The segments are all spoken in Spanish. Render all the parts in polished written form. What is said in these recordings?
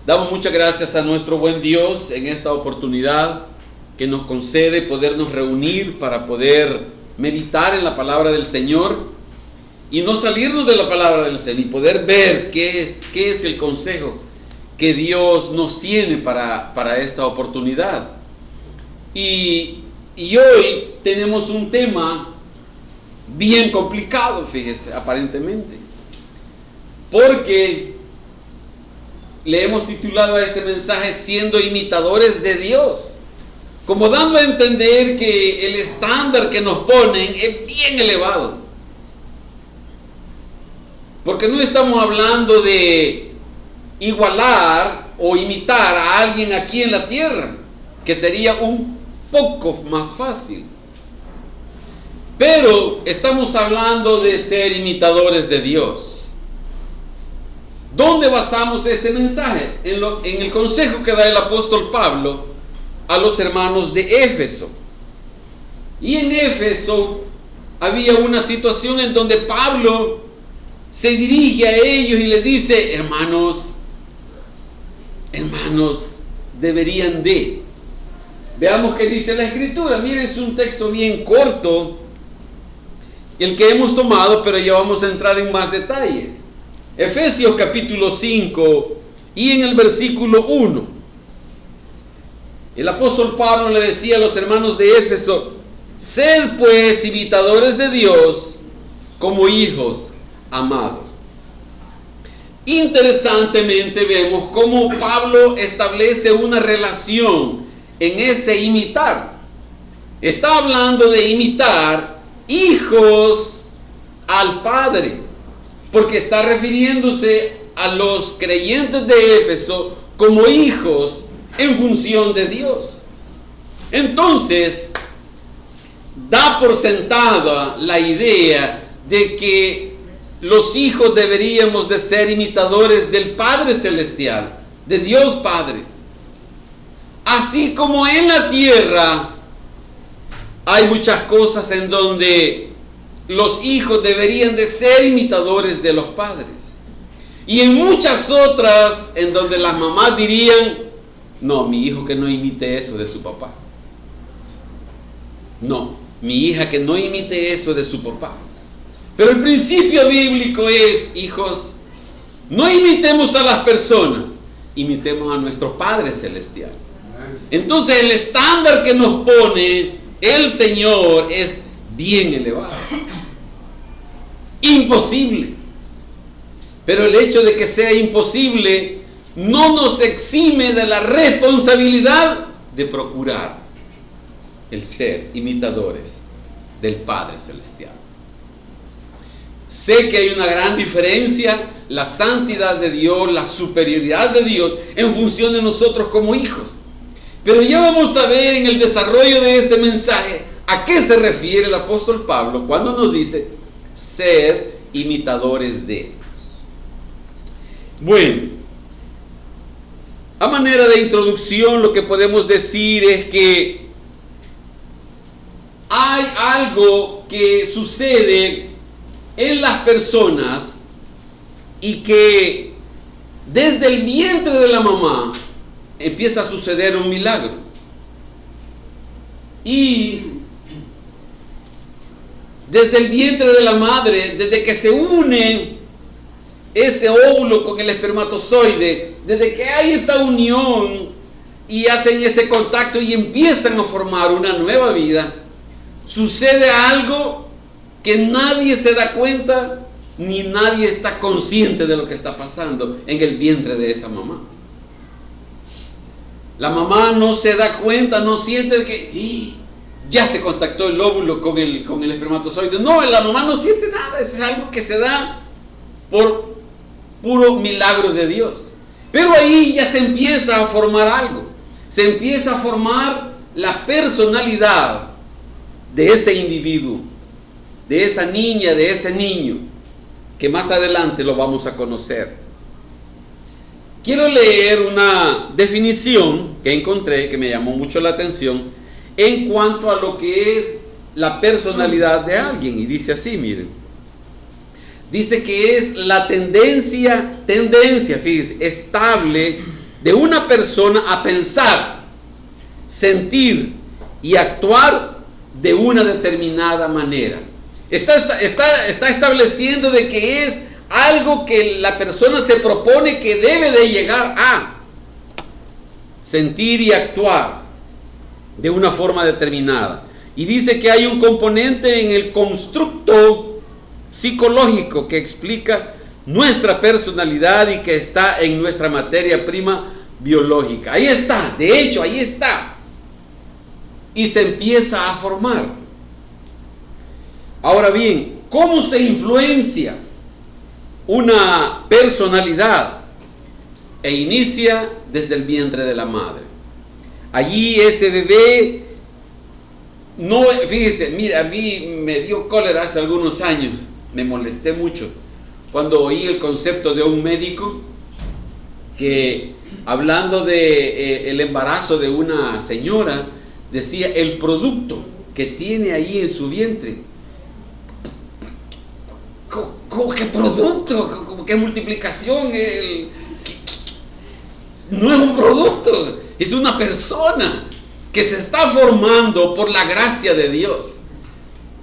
Damos muchas gracias a nuestro buen Dios en esta oportunidad que nos concede podernos reunir para poder meditar en la palabra del Señor y no salirnos de la palabra del Señor y poder ver qué es el consejo que Dios nos tiene para esta oportunidad. Y hoy tenemos un tema bien complicado, fíjese, aparentemente, porque le hemos titulado a este mensaje siendo imitadores de Dios, como dando a entender que el estándar que nos ponen es bien elevado, porque no estamos hablando de igualar o imitar a alguien aquí en la tierra, que sería un poco más fácil, pero estamos hablando de ser imitadores de Dios. ¿Dónde basamos este mensaje? En el consejo que da el apóstol Pablo a los hermanos de Éfeso. Y en Éfeso había una situación en donde Pablo se dirige a ellos y les dice: hermanos, deberían de. Veamos qué dice la Escritura. Miren, es un texto bien corto el que hemos tomado, pero ya vamos a entrar en más detalles. Efesios capítulo 5 y en el versículo 1. El apóstol Pablo le decía a los hermanos de Éfeso: sed pues imitadores de Dios como hijos amados. Interesantemente vemos cómo Pablo establece una relación en ese imitar. Está hablando de imitar hijos al Padre, porque está refiriéndose a los creyentes de Éfeso como hijos en función de Dios. Entonces, da por sentada la idea de que los hijos deberíamos de ser imitadores del Padre Celestial, de Dios Padre. Así como en la tierra hay muchas cosas en donde los hijos deberían de ser imitadores de los padres, y en muchas otras en donde las mamás dirían: no, mi hijo que no imite eso de su papá. No, mi hija que no imite eso de su papá. Pero el principio bíblico es: hijos, no imitemos a las personas, imitemos a nuestro Padre Celestial. Entonces el estándar que nos pone el Señor es bien elevado, imposible. Pero el hecho de que sea imposible no nos exime de la responsabilidad de procurar el ser imitadores del Padre Celestial. Sé que hay una gran diferencia, la santidad de Dios, la superioridad de Dios en función de nosotros como hijos. Pero ya vamos a ver en el desarrollo de este mensaje a qué se refiere el apóstol Pablo cuando nos dice: sed imitadores de. Bueno, a manera de introducción, lo que podemos decir es que hay algo que sucede en las personas y que desde el vientre de la mamá empieza a suceder un milagro. Y desde el vientre de la madre, desde que se une ese óvulo con el espermatozoide, desde que hay esa unión y hacen ese contacto y empiezan a formar una nueva vida, sucede algo que nadie se da cuenta ni nadie está consciente de lo que está pasando en el vientre de esa mamá. La mamá no se da cuenta, no siente que ya se contactó el óvulo con el espermatozoide. No, la mamá no siente nada. Eso es algo que se da por puro milagro de Dios. Pero ahí ya se empieza a formar algo. Se empieza a formar la personalidad de ese individuo, de esa niña, de ese niño, que más adelante lo vamos a conocer. Quiero leer una definición que encontré que me llamó mucho la atención en cuanto a lo que es la personalidad de alguien, y dice así, miren. Dice que es la tendencia, fíjense, estable de una persona a pensar, sentir y actuar de una determinada manera. Está estableciendo de que es algo que la persona se propone que debe de llegar a sentir y actuar de una forma determinada. Y dice que hay un componente en el constructo psicológico que explica nuestra personalidad y que está en nuestra materia prima biológica. Ahí está, de hecho, ahí está. Y se empieza a formar. Ahora bien, ¿cómo se influencia una personalidad? E inicia desde el vientre de la madre. Allí ese bebé, no, fíjese, mira, a mí me dio cólera hace algunos años, me molesté mucho cuando oí el concepto de un médico que, hablando de el embarazo de una señora, decía el producto que tiene ahí en su vientre. ¿Cómo qué producto? ¿Cómo qué multiplicación? No es un producto, es una persona que se está formando por la gracia de Dios.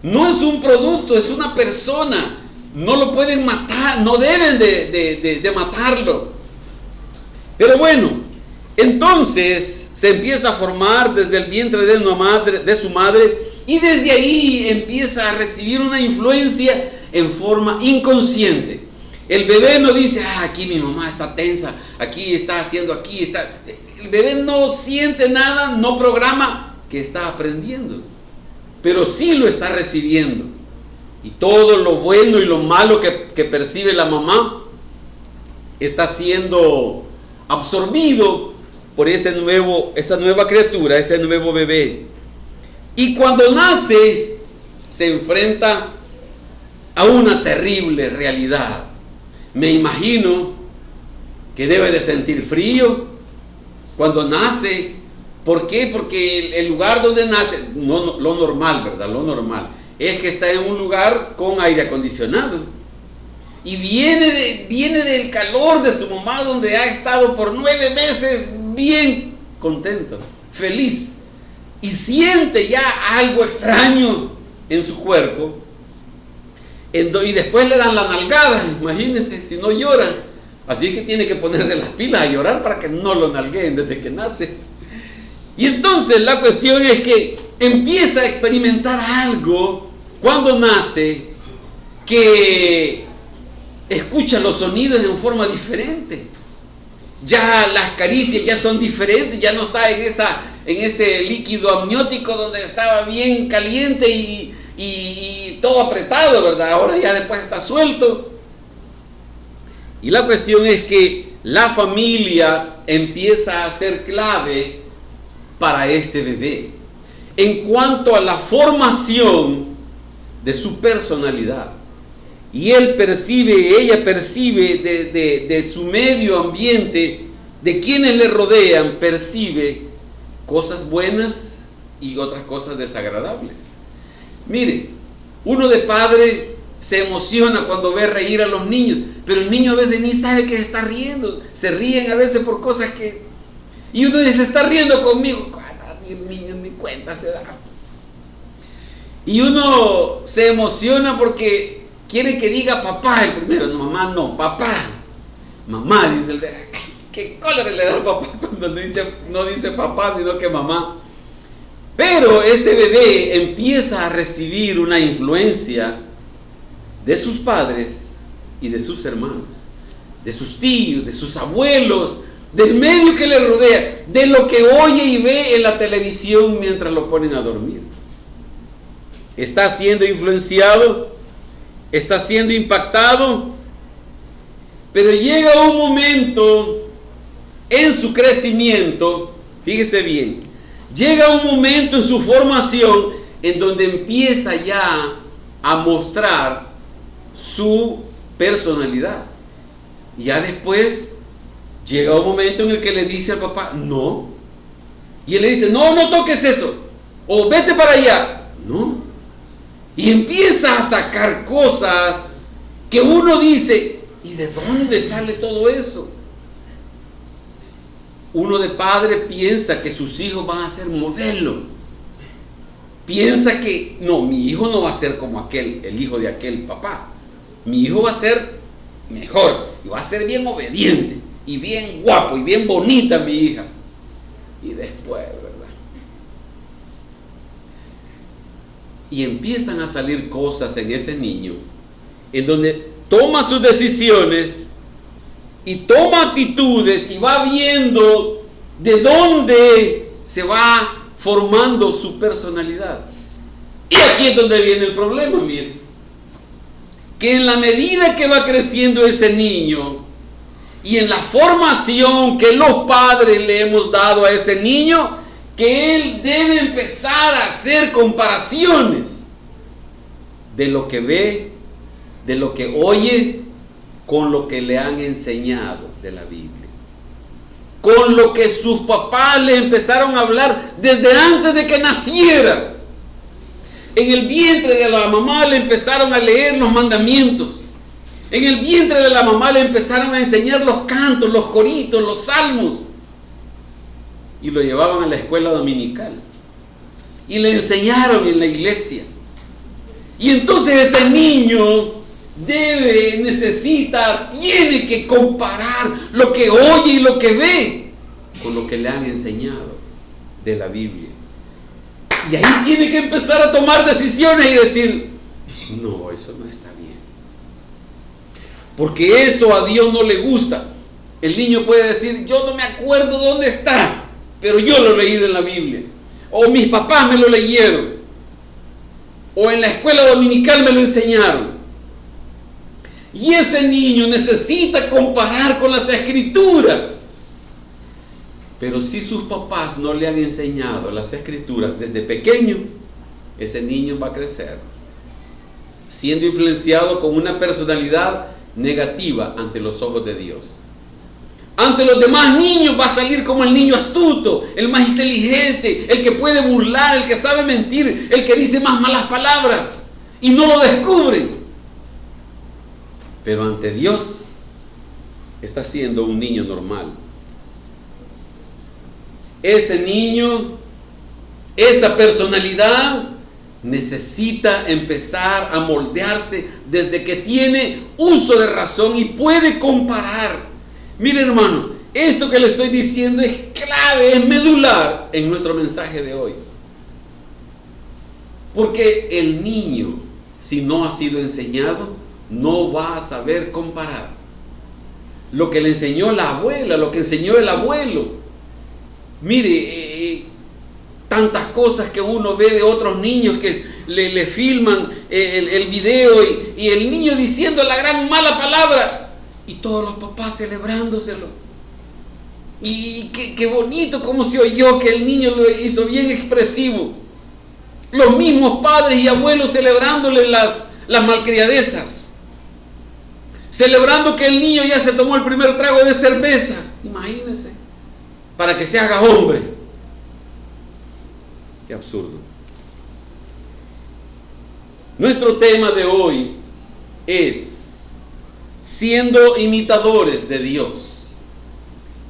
No es un producto, es una persona. No lo pueden matar, no deben de matarlo. Pero bueno, entonces se empieza a formar desde el vientre de su madre, y desde ahí empieza a recibir una influencia en forma inconsciente. El bebé no dice, aquí mi mamá está tensa, aquí está haciendo, aquí está. El bebé no siente nada, no programa que está aprendiendo, pero sí lo está recibiendo. Y todo lo bueno y lo malo que percibe la mamá está siendo absorbido por esa nueva criatura, ese nuevo bebé. Y cuando nace, se enfrenta a una terrible realidad. Me imagino que debe de sentir frío cuando nace. ¿Por qué? Porque el lugar donde nace, lo normal, ¿verdad? Lo normal es que está en un lugar con aire acondicionado. Y viene del calor de su mamá, donde ha estado por 9 meses bien contento, feliz. Y siente ya algo extraño en su cuerpo. Y después le dan la nalgada, imagínense, si no llora. Así que tiene que ponerse las pilas a llorar para que no lo nalgueen desde que nace. Y entonces la cuestión es que empieza a experimentar algo cuando nace, que escucha los sonidos en forma diferente. Ya las caricias ya son diferentes, ya no está en ese líquido amniótico donde estaba bien caliente y todo apretado, ¿verdad? Ahora ya después está suelto. Y la cuestión es que la familia empieza a ser clave para este bebé en cuanto a la formación de su personalidad. Y ella percibe de su medio ambiente, de quienes le rodean, percibe cosas buenas y otras cosas desagradables. Mire, uno de padre se emociona cuando ve reír a los niños, pero el niño a veces ni sabe que se está riendo. Se ríen a veces por cosas que... Y uno dice, se está riendo conmigo. El niño ni cuenta se da. Y uno se emociona porque quiere que diga papá el primero. No, mamá no, papá. Mamá, dice el de... ¿Qué cólera le da al papá cuando no dice papá, sino que mamá? Pero este bebé empieza a recibir una influencia de sus padres y de sus hermanos, de sus tíos, de sus abuelos, del medio que le rodea, de lo que oye y ve en la televisión mientras lo ponen a dormir. Está siendo influenciado, está siendo impactado, pero llega un momento en su crecimiento, fíjese bien, llega un momento en su formación en donde empieza ya a mostrar su personalidad. Y ya después llega un momento en el que le dice al papá, no. Y él le dice, no toques eso. O vete para allá. No. Y empieza a sacar cosas que uno dice, ¿y de dónde sale todo eso? uno de padre piensa que sus hijos van a ser modelo. Piensa que, no, mi hijo no va a ser como aquel, el hijo de aquel papá. Mi hijo va a ser mejor, y va a ser bien obediente, y bien guapo, y bien bonita mi hija. Y después, ¿verdad? Y empiezan a salir cosas en ese niño, en donde toma sus decisiones, y toma actitudes, y va viendo de dónde se va formando su personalidad. Y aquí es donde viene el problema, mire. Que en la medida que va creciendo ese niño, y en la formación que los padres le hemos dado a ese niño, que él debe empezar a hacer comparaciones de lo que ve, de lo que oye, con lo que le han enseñado de la Biblia. Con lo que sus papás le empezaron a hablar desde antes de que naciera. En el vientre de la mamá le empezaron a leer los mandamientos. En el vientre de la mamá le empezaron a enseñar los cantos, los coritos, los salmos. Y lo llevaban a la escuela dominical. Y le enseñaron en la iglesia. Y entonces ese niño tiene que comparar lo que oye y lo que ve con lo que le han enseñado de la Biblia. Y ahí tiene que empezar a tomar decisiones y decir, no, eso no está bien. Porque eso a Dios no le gusta. El niño puede decir, yo no me acuerdo dónde está, pero yo lo he leído en la Biblia. O mis papás me lo leyeron. O en la escuela dominical me lo enseñaron. Y ese niño necesita comparar con las escrituras. Pero si sus papás no le han enseñado las escrituras desde pequeño, ese niño va a crecer siendo influenciado con una personalidad negativa ante los ojos de Dios. Ante los demás niños va a salir como el niño astuto, el más inteligente, el que puede burlar, el que sabe mentir, el que dice más malas palabras y no lo descubren. Pero ante Dios está siendo un niño normal. Ese niño, esa personalidad necesita empezar a moldearse desde que tiene uso de razón y puede comparar. Mire, hermano, esto que le estoy diciendo es clave, es medular en nuestro mensaje de hoy. Porque el niño, si no ha sido enseñado, no va a saber comparar. Lo que le enseñó la abuela, lo que enseñó el abuelo. Mire, tantas cosas que uno ve de otros niños que le filman el video y el niño diciendo la gran mala palabra y todos los papás celebrándoselo. Y qué bonito como se oyó que el niño lo hizo bien expresivo. Los mismos padres y abuelos celebrándole las malcriadezas. Celebrando que el niño ya se tomó el primer trago de cerveza. Imagínense. Para que se haga hombre. Qué absurdo. Nuestro tema de hoy es siendo imitadores de Dios.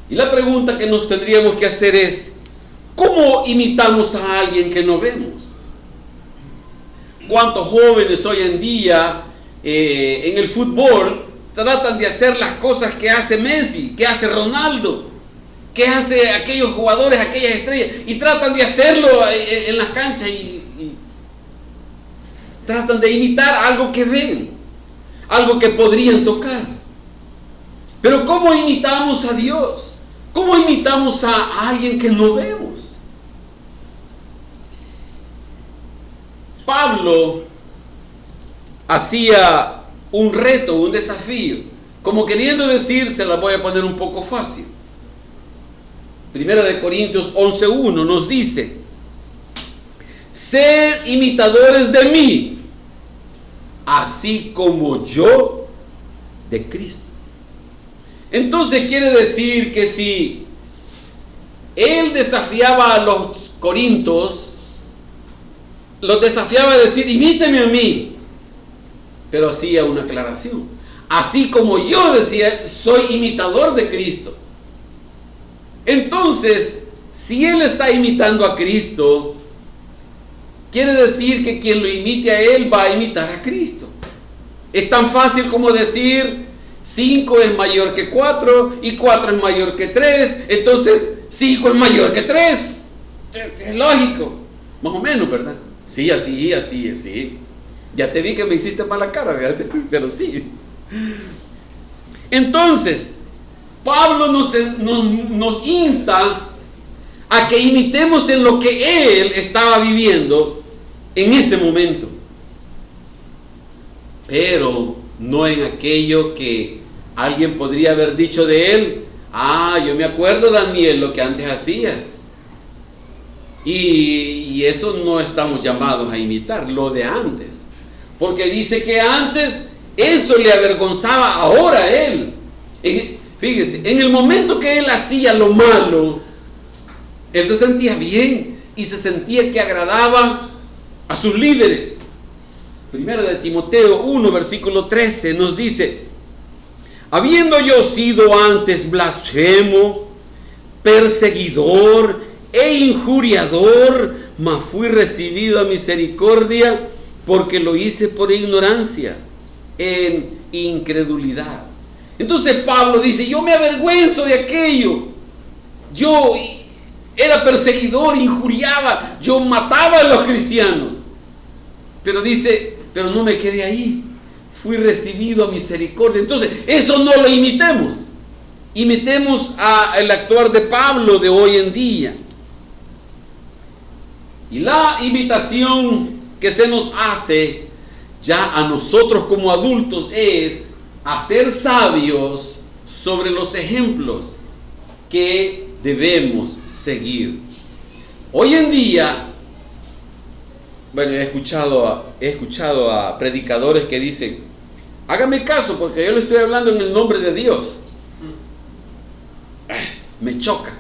Y la pregunta que nos tendríamos que hacer es, ¿cómo imitamos a alguien que no vemos? ¿Cuántos jóvenes hoy en día en el fútbol tratan de hacer las cosas que hace Messi, que hace Ronaldo, que hace aquellos jugadores, aquellas estrellas, y tratan de hacerlo en las canchas y tratan de imitar algo que ven, algo que podrían tocar? Pero ¿cómo imitamos a Dios? ¿Cómo imitamos a alguien que no vemos? Pablo hacía un reto, un desafío, como queriendo decir, se la voy a poner un poco fácil. Primera de Corintios 11:1 nos dice, sed imitadores de mí, así como yo de Cristo. Entonces quiere decir que si él desafiaba a los corintios, los desafiaba a decir, imíteme a mí, pero hacía una aclaración. Así como yo, decía, soy imitador de Cristo. Entonces, si él está imitando a Cristo, quiere decir que quien lo imite a él va a imitar a Cristo. Es tan fácil como decir 5 es mayor que 4 y 4 es mayor que 3, entonces 5 es mayor que 3. Es lógico, más o menos, ¿verdad? Sí, así. Ya te vi que me hiciste mala cara, ¿verdad? Pero sí. Entonces, Pablo nos insta a que imitemos en lo que él estaba viviendo en ese momento, pero no en aquello que alguien podría haber dicho de él. Yo me acuerdo, Daniel, lo que antes hacías. Y eso no estamos llamados a imitar, lo de antes. Porque dice que antes eso le avergonzaba, ahora a él. Fíjese, en el momento que él hacía lo malo, él se sentía bien y se sentía que agradaba a sus líderes. Primera de Timoteo 1, versículo 13 nos dice: habiendo yo sido antes blasfemo, perseguidor e injuriador, mas fui recibido a misericordia, porque lo hice por ignorancia, en incredulidad. Entonces Pablo dice: yo me avergüenzo de aquello. Yo era perseguidor, injuriaba, yo mataba a los cristianos. Pero dice, pero no me quedé ahí, fui recibido a misericordia. Entonces, eso no lo imitemos. Imitemos el actuar de Pablo de hoy en día. Y la imitación que se nos hace ya a nosotros como adultos es hacer sabios sobre los ejemplos que debemos seguir. Hoy en día, bueno, he escuchado a predicadores que dicen: hágame caso porque yo le estoy hablando en el nombre de Dios. Me choca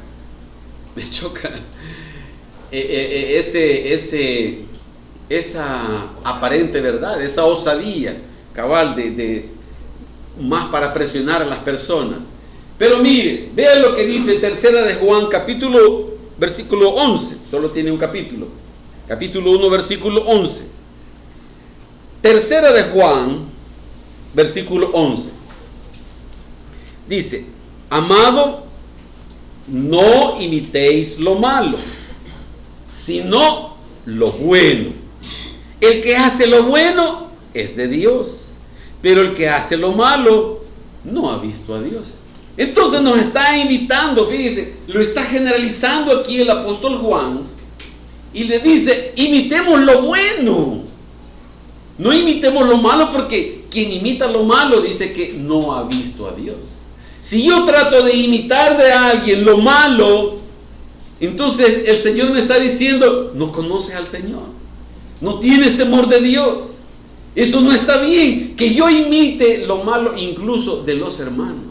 esa aparente verdad, esa osadía cabal de más para presionar a las personas. Pero mire, vean lo que dice Tercera de Juan, versículo 11, solo tiene un capítulo 1, versículo 11. Tercera de Juan, versículo 11. Dice: amado, no imitéis lo malo, sino lo bueno. El que hace lo bueno es de Dios, pero el que hace lo malo no ha visto a Dios. Entonces nos está invitando, fíjese, lo está generalizando aquí el apóstol Juan y le dice: imitemos lo bueno, no imitemos lo malo, porque quien imita lo malo dice que no ha visto a Dios. Si yo trato de imitar de alguien lo malo, entonces el Señor me está diciendo: no conoces al Señor, no tienes temor de Dios. Eso no está bien, que yo imite lo malo incluso de los hermanos.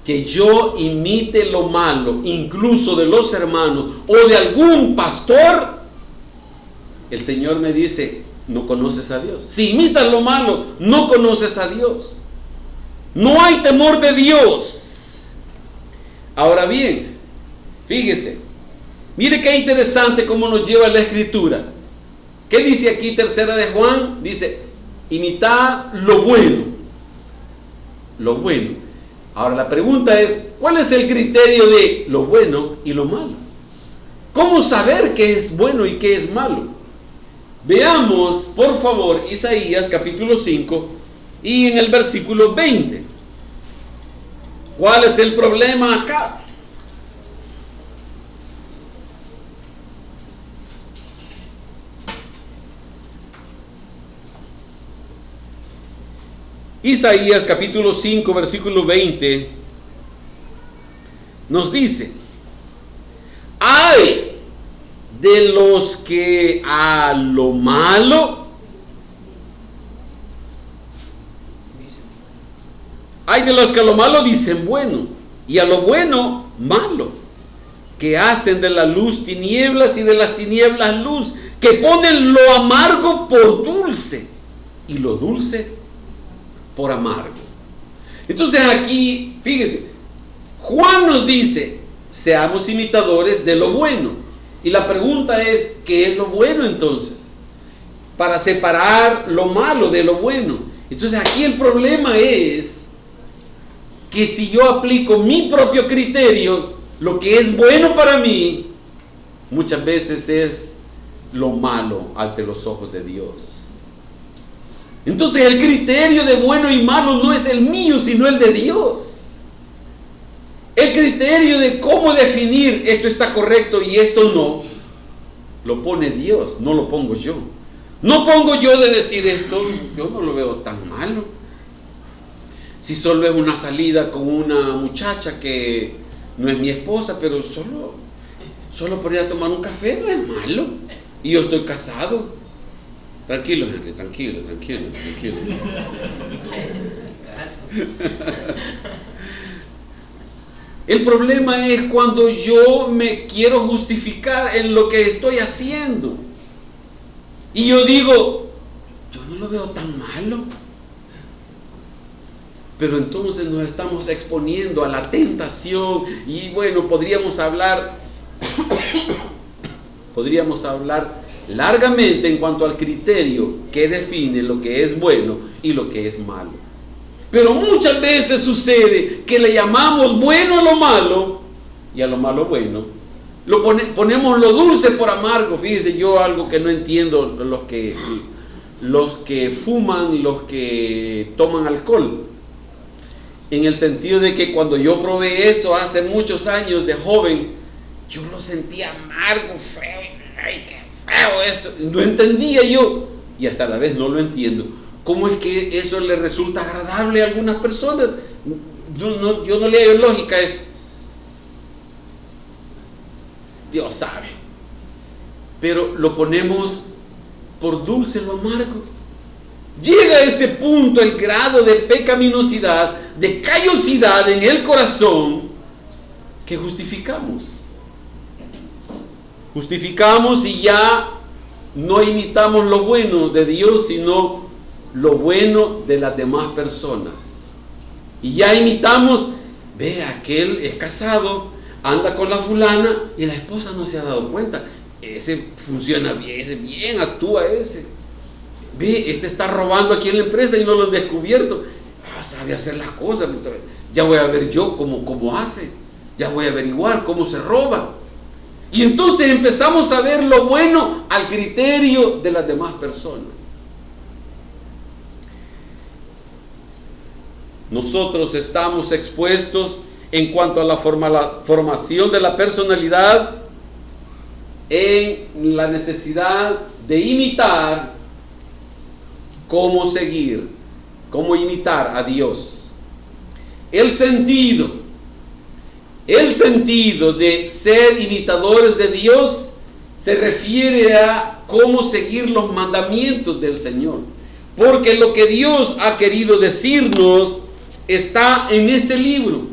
Que yo imite lo malo incluso de los hermanos o de algún pastor, el Señor me dice: no conoces a Dios. Si imitas lo malo, no conoces a Dios. No hay temor de Dios. Ahora bien, fíjese, mire qué interesante cómo nos lleva la Escritura. ¿Qué dice aquí Tercera de Juan? Dice: imitad lo bueno. Lo bueno. Ahora la pregunta es: ¿cuál es el criterio de lo bueno y lo malo? ¿Cómo saber qué es bueno y qué es malo? Veamos, por favor, Isaías capítulo 5 y en el versículo 20. ¿Cuál es el problema acá? Isaías capítulo 5 versículo 20 nos dice: ¡ay de los que a lo malo! ¡Ay de los que a lo malo dicen bueno, y a lo bueno malo! Que hacen de la luz tinieblas y de las tinieblas luz, que ponen lo amargo por dulce y lo dulce por amargo. Entonces aquí, fíjese, dice, seamos imitadores de lo bueno. Y la pregunta es, ¿qué es lo bueno entonces? Para separar lo malo de lo bueno. Entonces aquí el problema es que si yo aplico mi propio criterio, lo que es bueno para mí, muchas veces es lo malo ante los ojos de Dios. Entonces el criterio de bueno y malo no es el mío, sino el de Dios. El criterio de cómo definir esto está correcto y esto no, lo pone Dios, no lo pongo yo. No pongo yo de decir esto, yo no lo veo tan malo. Si solo es una salida con una muchacha que no es mi esposa, pero solo por ir a tomar un café no es malo. Y yo estoy casado. Tranquilo, Henry, tranquilo. El problema es cuando yo me quiero justificar en lo que estoy haciendo. Y yo digo, yo no lo veo tan malo. Pero entonces nos estamos exponiendo a la tentación. Y bueno, podríamos hablar largamente en cuanto al criterio que define lo que es bueno y lo que es malo. Pero muchas veces sucede que le llamamos bueno a lo malo y a lo malo bueno. Ponemos lo dulce por amargo. Fíjense, yo algo que no entiendo, los que fuman, los que toman alcohol. En el sentido de que cuando yo probé eso hace muchos años de joven, yo lo sentía amargo, feo. Ay, qué feo esto. No entendía yo, y hasta la vez no lo entiendo. ¿Cómo es que eso le resulta agradable a algunas personas? Yo no le hallo lógica a eso. Dios sabe. Pero lo ponemos por dulce lo amargo. Llega a ese punto el grado de pecaminosidad, de callosidad en el corazón, que justificamos. Justificamos y ya no imitamos lo bueno de Dios, sino lo bueno de las demás personas. Y ya imitamos, ve, aquel es casado, anda con la fulana y la esposa no se ha dado cuenta. Ese funciona bien actúa ese. Ve, este está robando aquí en la empresa y no lo han descubierto. Sabe hacer las cosas. Ya voy a ver yo cómo hace. Ya voy a averiguar cómo se roba. Y entonces empezamos a ver lo bueno al criterio de las demás personas. Nosotros estamos expuestos en cuanto a la formación de la personalidad en la necesidad de imitar cómo seguir, cómo imitar a Dios. El sentido de ser imitadores de Dios se refiere a cómo seguir los mandamientos del Señor. Porque lo que Dios ha querido decirnos está en este libro.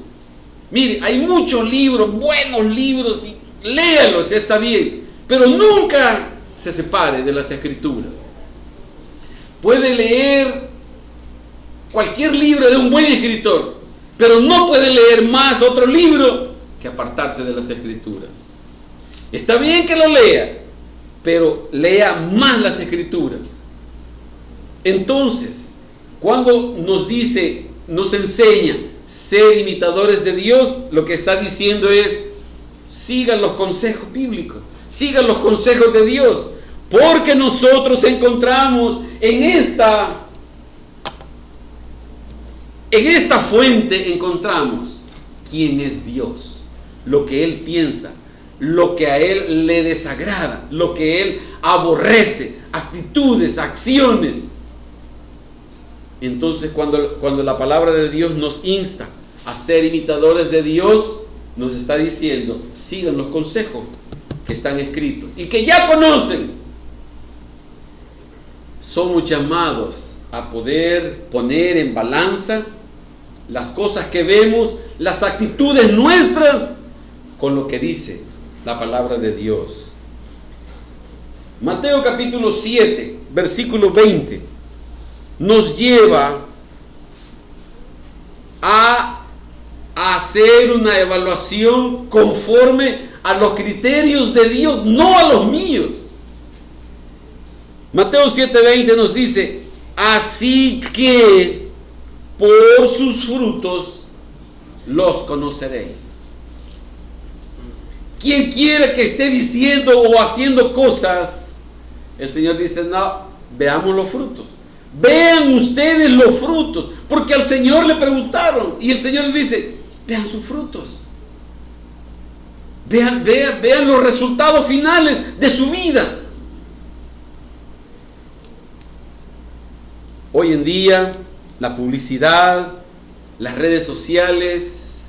Mire, hay muchos libros, buenos libros, y léalos, está bien, pero nunca se separe de las Escrituras. Puede leer cualquier libro de un buen escritor, pero no puede leer más otro libro que apartarse de las Escrituras. Está bien que lo lea, pero lea más las Escrituras. Entonces, cuando nos enseña ser imitadores de Dios, lo que está diciendo es, sigan los consejos bíblicos, sigan los consejos de Dios, porque nosotros encontramos en esta fuente encontramos quién es Dios, lo que Él piensa, lo que a Él le desagrada, lo que Él aborrece, actitudes, acciones. Entonces cuando la palabra de Dios nos insta a ser imitadores de Dios, nos está diciendo, sigan los consejos que están escritos y que ya conocen. Somos llamados a poder poner en balanza las cosas que vemos, las actitudes nuestras, con lo que dice la palabra de Dios. Mateo capítulo 7, versículo 20, nos lleva a hacer una evaluación conforme a los criterios de Dios, no a los míos. Mateo 7:20 nos dice: así que por sus frutos los conoceréis. Quien quiera que esté diciendo o haciendo cosas, el Señor dice: no, veamos los frutos. Vean ustedes los frutos, porque al Señor le preguntaron y el Señor le dice: vean sus frutos. Vean los resultados finales de su vida. Hoy en día, la publicidad, las redes sociales,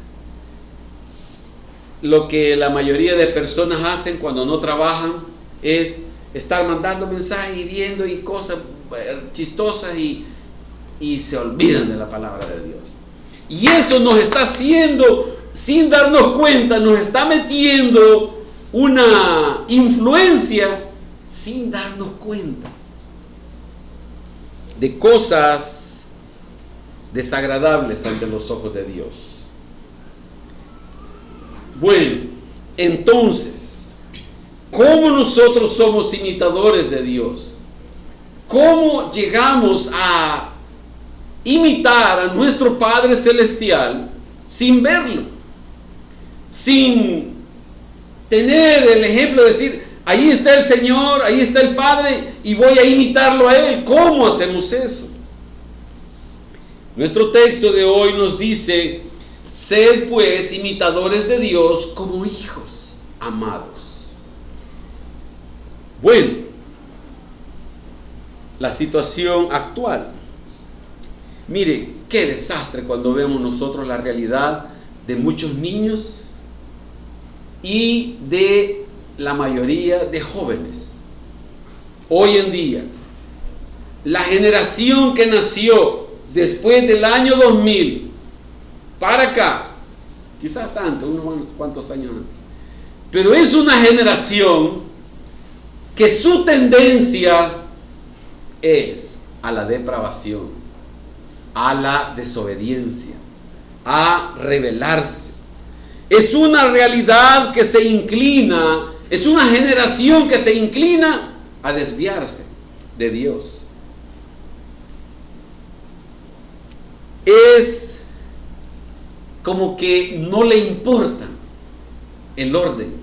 lo que la mayoría de personas hacen cuando no trabajan es estar mandando mensajes y viendo y cosas chistosas y se olvidan de la palabra de Dios. Y eso nos está haciendo, sin darnos cuenta, nos está metiendo una influencia sin darnos cuenta de cosas desagradables ante los ojos de Dios. Bueno, entonces, ¿cómo nosotros somos imitadores de Dios? ¿Cómo llegamos a imitar a nuestro Padre Celestial sin verlo? Sin tener el ejemplo de decir: ahí está el Señor, ahí está el Padre y voy a imitarlo a Él. ¿Cómo hacemos eso? Nuestro texto de hoy nos dice: sed pues imitadores de Dios como hijos amados. Bueno, la situación actual. Mire, qué desastre cuando vemos nosotros la realidad de muchos niños y de la mayoría de jóvenes. Hoy en día, la generación que nació después del año 2000 para acá, quizás antes, unos cuantos años antes, pero es una generación que su tendencia es a la depravación, a la desobediencia, a rebelarse. Es una realidad que se inclina, es una generación que se inclina a desviarse de Dios. Es como que no le importa el orden,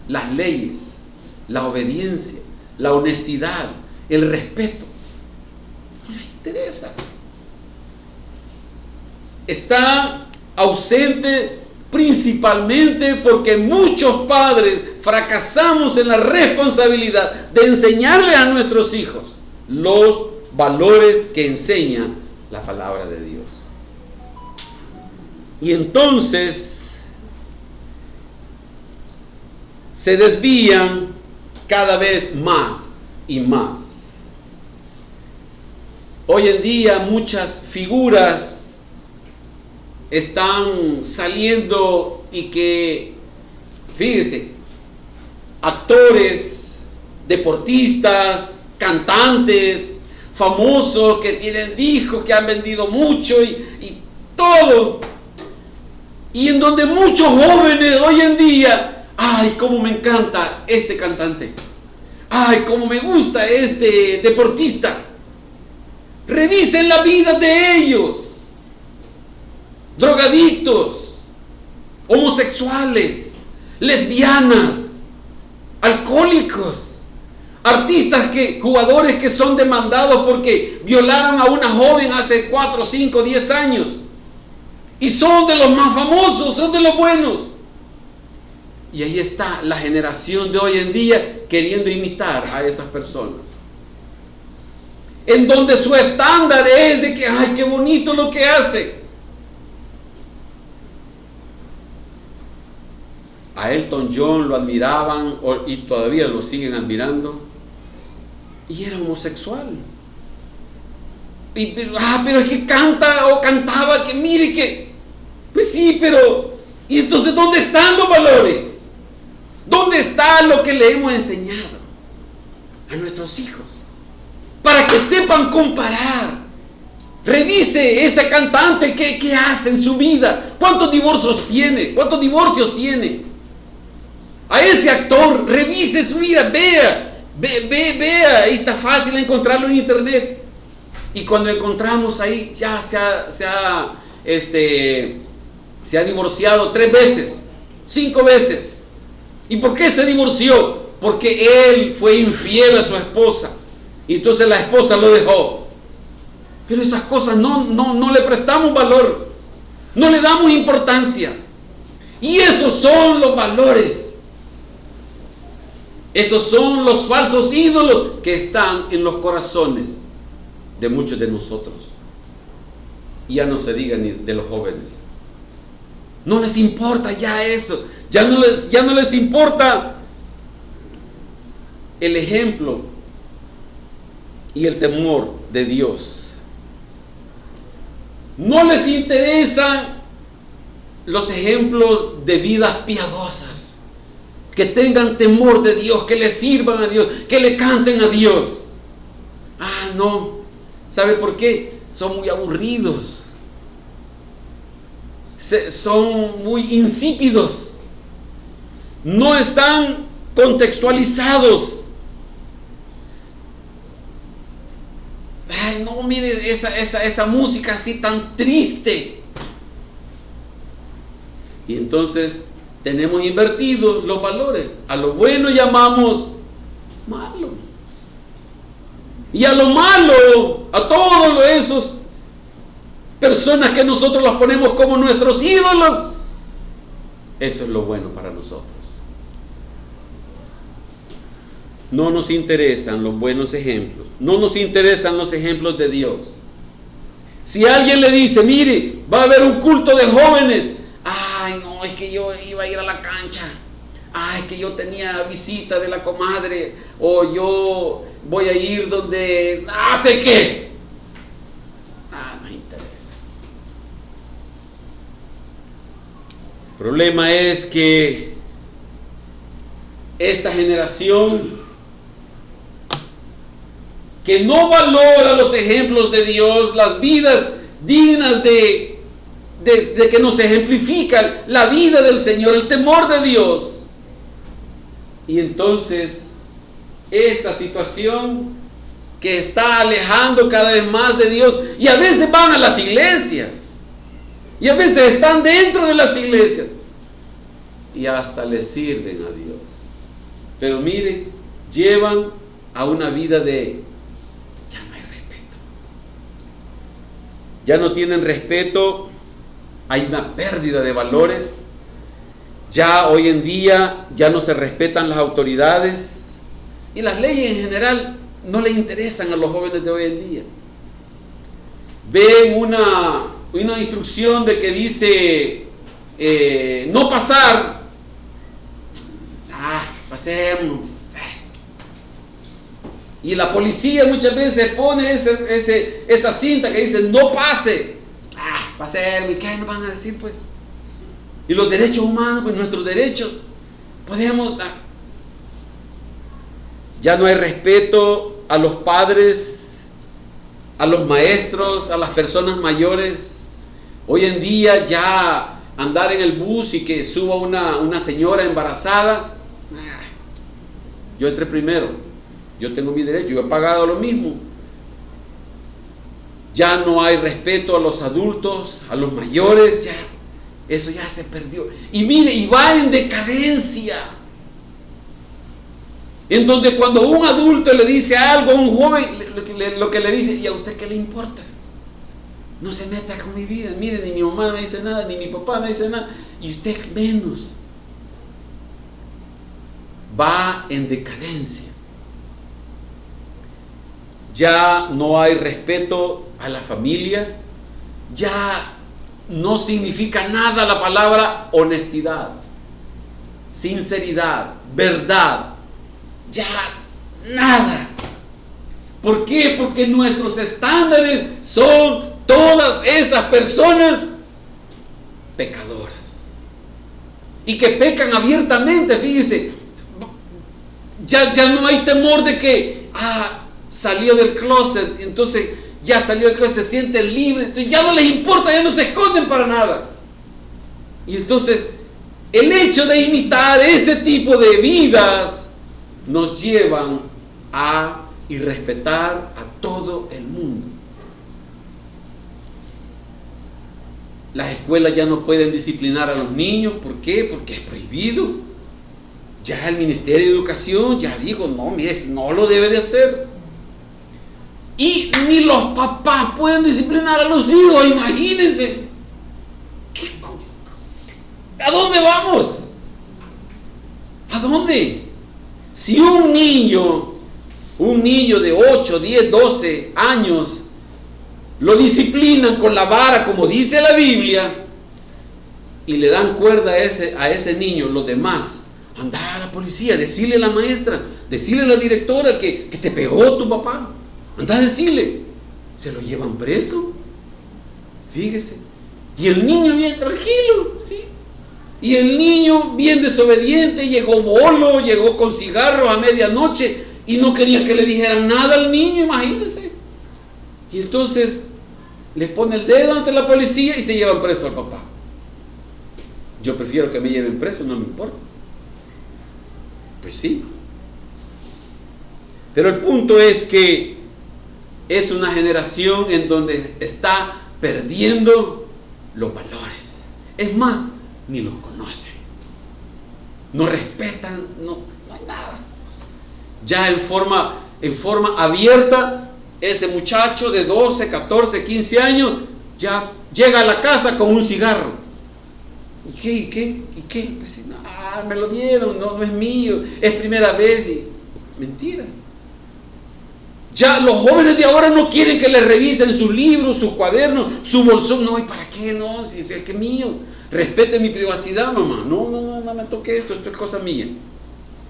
las leyes, la obediencia, la honestidad, el respeto. No le interesa. Está ausente principalmente porque muchos padres fracasamos en la responsabilidad de enseñarle a nuestros hijos los valores que enseña la palabra de Dios. Y entonces se desvían cada vez más y más. Hoy en día muchas figuras están saliendo y que, fíjese, actores, deportistas, cantantes, famosos que tienen hijos, que han vendido mucho y todo. Y en donde muchos jóvenes hoy en día: ay, cómo me encanta este cantante, ay, cómo me gusta este deportista. Revisen la vida de ellos. Drogadictos, homosexuales, lesbianas, alcohólicos, artistas, jugadores que son demandados porque violaron a una joven hace 4, 5, 10 años y son de los más famosos, son de los buenos. Y ahí está la generación de hoy en día queriendo imitar a esas personas, en donde su estándar es de que: ay, qué bonito lo que hace. A Elton John lo admiraban y todavía lo siguen admirando, y era homosexual. Pero es que canta o cantaba, que mire que... Pues sí, pero... ¿y entonces dónde están los valores? ¿Dónde está lo que le hemos enseñado a nuestros hijos? Para que sepan comparar Revise ese cantante qué hace en su vida. ¿Cuántos divorcios tiene? ¿Cuántos divorcios tiene? A ese actor, revise su vida, vea. Ahí está fácil encontrarlo en internet. Y cuando encontramos ahí, ya se ha divorciado 3 veces, 5 veces. ¿Y por qué se divorció? Porque él fue infiel a su esposa. Y entonces la esposa lo dejó. Pero esas cosas no le prestamos valor. No le damos importancia. Y esos son los valores. Esos son los falsos ídolos que están en los corazones de muchos de nosotros. Y ya no se diga ni de los jóvenes. No les importa ya eso. Ya no les importa el ejemplo y el temor de Dios. No les interesan los ejemplos de vidas piadosas, que tengan temor de Dios, que le sirvan a Dios, que le canten a Dios. No. ¿Sabe por qué? Son muy aburridos. Son muy insípidos. No están contextualizados. No, mire esa música así tan triste. Y entonces tenemos invertidos los valores. A lo bueno llamamos malo. Y a lo malo, a todos esos personas que nosotros los ponemos como nuestros ídolos, eso es lo bueno para nosotros. No nos interesan los buenos ejemplos. No nos interesan los ejemplos de Dios. Si alguien le dice, mire, va a haber un culto de jóvenes. No, es que yo iba a ir a la cancha. Es que yo tenía visita de la comadre. O yo voy a ir donde sé qué. No interesa. El problema es que esta generación que no valora los ejemplos de Dios, las vidas dignas de que nos ejemplifican la vida del Señor, el temor de Dios. Y entonces esta situación que está alejando cada vez más de Dios, y a veces van a las iglesias, y a veces están dentro de las iglesias, y hasta les sirven a Dios. Pero mire, llevan a una vida de ya no hay respeto. Ya no tienen respeto, hay una pérdida de valores. Ya hoy en día ya no se respetan las autoridades, y las leyes en general no le interesan a los jóvenes de hoy en día. Ven una instrucción de que dice no pasar. Pasemos. Y la policía muchas veces pone esa cinta que dice no pase. Pasemos. ¿Y qué nos van a decir pues? Y los derechos humanos, pues nuestros derechos, podemos. Ya no hay respeto a los padres, a los maestros, a las personas mayores. Hoy en día ya andar en el bus y que suba una señora embarazada. Yo entré primero, yo tengo mi derecho, yo he pagado lo mismo. Ya no hay respeto a los adultos, a los mayores, ya. Eso ya se perdió. Y mire, y va en decadencia. En donde cuando un adulto le dice algo a un joven, lo que le dice, ¿y a usted qué le importa? No se meta con mi vida. Mire, ni mi mamá me dice nada, ni mi papá me dice nada, y usted menos. Va en decadencia. Ya no hay respeto a la familia. Ya no significa nada la palabra honestidad, sinceridad, verdad. Ya nada. ¿Por qué? Porque nuestros estándares son todas esas personas pecadoras y que pecan abiertamente. Fíjese, ya no hay temor de que salió del closet, entonces ya salió el colegio, se sienten libres, entonces ya no les importa, ya no se esconden para nada. Y entonces el hecho de imitar ese tipo de vidas nos llevan a irrespetar a todo el mundo. Las escuelas ya no pueden disciplinar a los niños. ¿Por qué? Porque es prohibido. Ya el Ministerio de Educación ya dijo, no, mire, no lo debe de hacer. Y ni los papás pueden disciplinar a los hijos, imagínense. ¿A dónde vamos? ¿A dónde? Si un niño de 8, 10, 12 años, lo disciplinan con la vara, como dice la Biblia, y le dan cuerda a ese niño, los demás, anda a la policía, decirle a la maestra, decirle a la directora que te pegó tu papá, anda a decirle, se lo llevan preso, fíjese, y el niño bien tranquilo, ¿sí? Y el niño bien desobediente, llegó bolo, llegó con cigarros a medianoche, y no quería que le dijeran nada al niño, imagínense. Y entonces les pone el dedo ante la policía y se llevan preso al papá. Yo prefiero que me lleven preso, no me importa. Pues sí. Pero el punto es que es una generación en donde está perdiendo los valores. Es más, ni los conocen. No respetan, no hay nada. Ya en forma abierta, ese muchacho de 12, 14, 15 años ya llega a la casa con un cigarro. ¿Y qué? Pues, me lo dieron, no es mío, es primera vez. Y mentira. Ya los jóvenes de ahora no quieren que les revisen sus libros, sus cuadernos, su bolsón. No, ¿y para qué? No, si es que es mío. Respete mi privacidad, mamá. No me toque esto es cosa mía.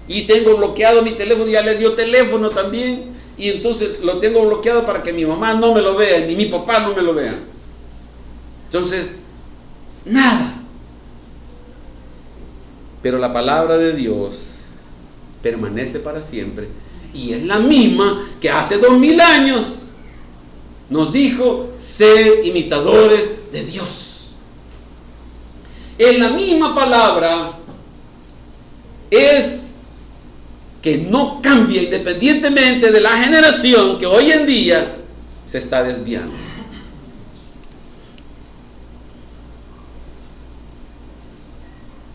Y tengo bloqueado mi teléfono, ya le dio teléfono también. Y entonces lo tengo bloqueado para que mi mamá no me lo vea, ni mi papá no me lo vea. Entonces, nada. Pero la palabra de Dios permanece para siempre. Y es la misma que hace 2000 años nos dijo, sed imitadores de Dios. En la misma palabra es que no cambia independientemente de la generación que hoy en día se está desviando.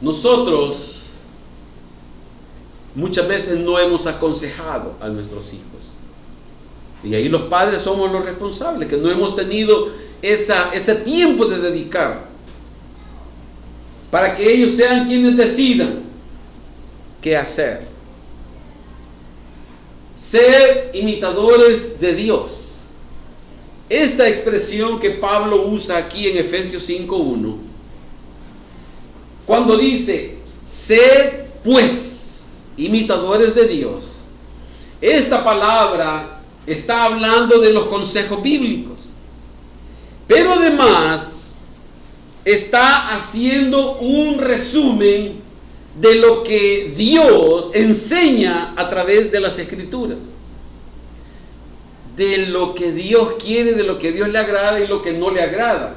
Nosotros muchas veces no hemos aconsejado a nuestros hijos. Y ahí los padres somos los responsables, que no hemos tenido ese tiempo de dedicar para que ellos sean quienes decidan qué hacer. Ser imitadores de Dios. Esta expresión que Pablo usa aquí en Efesios 5:1, cuando dice, sed pues imitadores de Dios, esta palabra está hablando de los consejos bíblicos, pero además está haciendo un resumen de lo que Dios enseña a través de las Escrituras, de lo que Dios quiere, de lo que Dios le agrada y lo que no le agrada.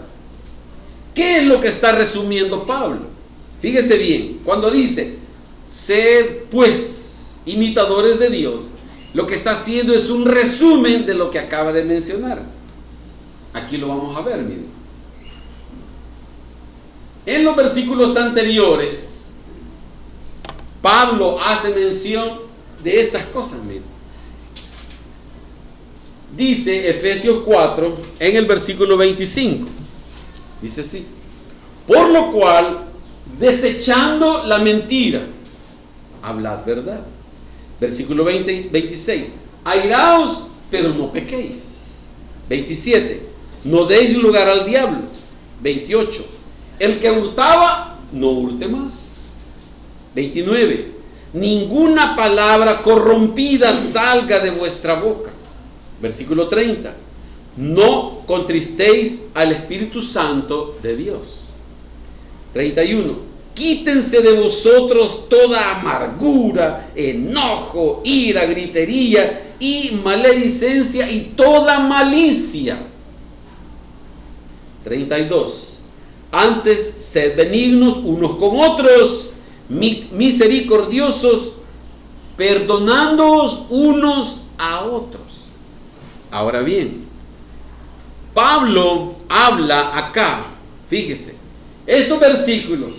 ¿Qué es lo que está resumiendo Pablo? Fíjese bien, cuando dice, sed pues imitadores de Dios, lo que está haciendo es un resumen de lo que acaba de mencionar. Aquí lo vamos a ver, miren. En los versículos anteriores, Pablo hace mención de estas cosas, miren. Dice Efesios 4, en el versículo 25, dice así, por lo cual, desechando la mentira, hablad verdad. Versículo 26, airaos, pero no pequéis. 27, no deis lugar al diablo. 28, el que hurtaba, no hurte más. 29, ninguna palabra corrompida salga de vuestra boca. Versículo 30, no contristéis al Espíritu Santo de Dios. 31, quítense de vosotros toda amargura, enojo, ira, gritería y maledicencia y toda malicia. 32. Antes, sed benignos unos con otros, misericordiosos, perdonándoos unos a otros. Ahora bien, Pablo habla acá, fíjese, estos versículos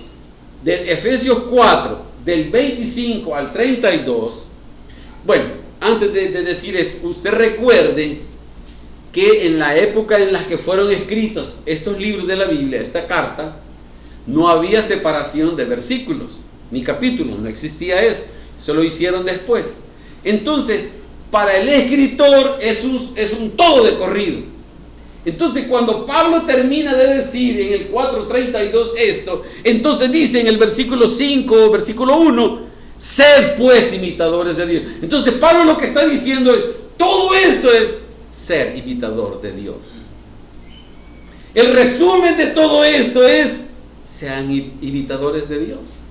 de Efesios 4, del 25 al 32. Bueno, antes de decir esto, usted recuerde que en la época en la que fueron escritos estos libros de la Biblia, esta carta, no había separación de versículos ni capítulos, no existía eso, eso lo hicieron después. Entonces, para el escritor es un todo de corrido. Entonces, cuando Pablo termina de decir en el 4:32 esto, entonces dice en el versículo 5, versículo 1, sed pues imitadores de Dios. Entonces, Pablo lo que está diciendo es, todo esto es ser imitador de Dios. El resumen de todo esto es, sean imitadores de Dios.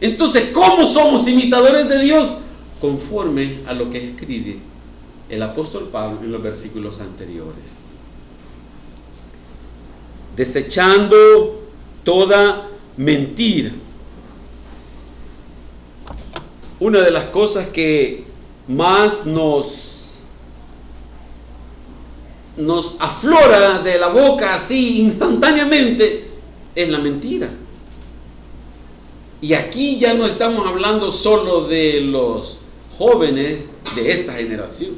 Entonces, ¿cómo somos imitadores de Dios? Conforme a lo que escribe el apóstol Pablo en los versículos anteriores. Desechando toda mentira. Una de las cosas que más nos aflora de la boca así instantáneamente es la mentira. Y aquí ya no estamos hablando solo de los jóvenes de esta generación,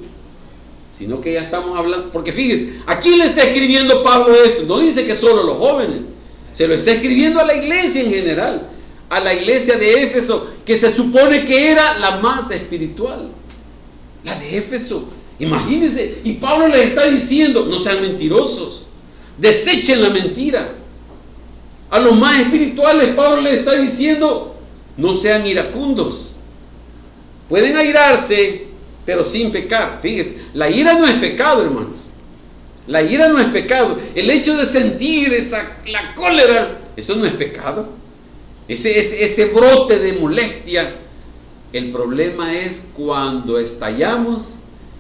sino que ya estamos hablando, porque fíjese, ¿a quién le está escribiendo Pablo esto? No dice que solo los jóvenes, se lo está escribiendo a la iglesia en general, a la iglesia de Éfeso, que se supone que era la más espiritual, la de Éfeso. Imagínense, y Pablo les está diciendo, no sean mentirosos, desechen la mentira. A los más espirituales Pablo les está diciendo, no sean iracundos. Pueden airarse, pero sin pecar. Fíjese, la ira no es pecado, hermanos. La ira no es pecado. El hecho de sentir la cólera, eso no es pecado. Ese brote de molestia. El problema es cuando estallamos